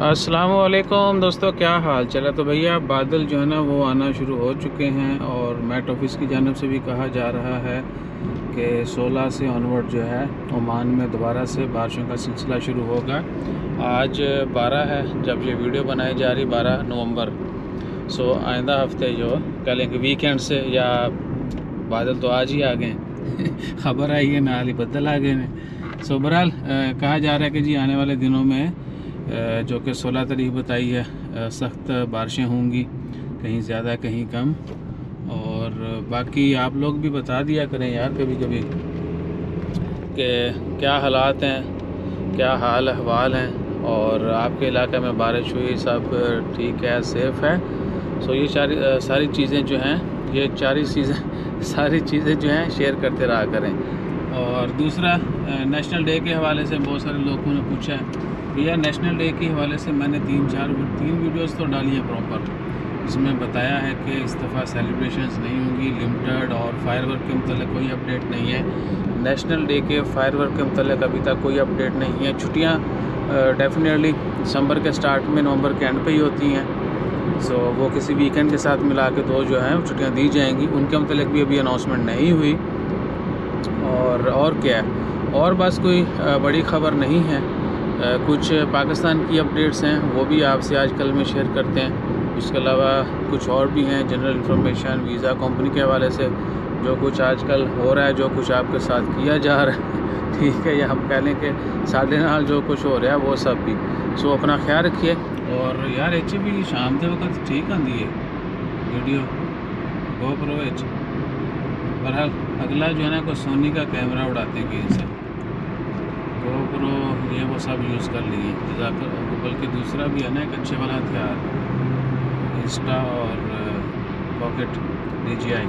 अस्सलाम वालेकुम दोस्तों, क्या हाल चला। तो भैया बादल जो है ना वो आना शुरू हो चुके हैं और मेट ऑफिस की जानिब से भी कहा जा रहा है कि 16 से ऑनवर्ड जो है ओमान में दोबारा से बारिशों का सिलसिला शुरू होगा। आज 12 है जब ये वीडियो बनाई जा रही, 12 नवंबर। सो आइंदा हफ्ते जो कह लें कि वीकेंड से या बादल तो आज ही आ गए ख़बर आई है ना हाल ही बदल आ गए हैं। सो बहरहाल कहा जा रहा है कि जी आने वाले दिनों में जो कि 16 तारीख बताई है सख्त बारिशें होंगी, कहीं ज़्यादा कहीं कम। और बाकी आप लोग भी बता दिया करें यार कभी कभी कि क्या हालात हैं, क्या हाल अहवाल हैं और आपके इलाके में बारिश हुई, सब ठीक है, सेफ़ है। सो ये सारी चीज़ें जो हैं, ये सारी चीज़ें जो हैं शेयर करते रहा करें। और दूसरा, नेशनल डे के हवाले से बहुत सारे लोगों ने पूछा है भैया। नेशनल डे के हवाले से मैंने तीन वीडियोस तो डाली है प्रॉपर, जिसमें बताया है कि इस दफ़ा सेलिब्रेशंस नहीं होंगी, लिमिटेड, और फायरवर्क के मतलब कोई अपडेट नहीं है। नेशनल डे के फायरवर्क के मतलब अभी तक कोई अपडेट नहीं है। छुट्टियाँ डेफिनेटली दिसंबर के स्टार्ट में, नवंबर के एंड पे ही होती हैं। सो वो किसी वीकेंड के साथ मिला के तो जो है छुट्टियाँ दी जाएंगी, उनके मतलब भी अभी अनाउंसमेंट नहीं हुई। और क्या है, और बस कोई बड़ी ख़बर नहीं है। कुछ पाकिस्तान की अपडेट्स हैं, वो भी आपसे आजकल में शेयर करते हैं। इसके अलावा कुछ और भी हैं, जनरल इन्फॉर्मेशन, वीज़ा कंपनी के हवाले से जो कुछ आजकल हो रहा है, जो कुछ आपके साथ किया जा रहा है ठीक है, या हम कह लें कि साढ़े नाल जो कुछ हो रहा है वो सब भी। सो अपना ख्याल रखिए। और यार एच भी शाम के वक्त ठीक आती है वीडियो GoPro एच। बहरहाल अगला जो है ना कोई सोनी का कैमरा उड़ाते हैं कहीं से, GoPro ये वो सब यूज़ कर लिए गूगल के। दूसरा भी है ना एक अच्छे वाला हथियार, इंस्टा और पॉकेट DJI।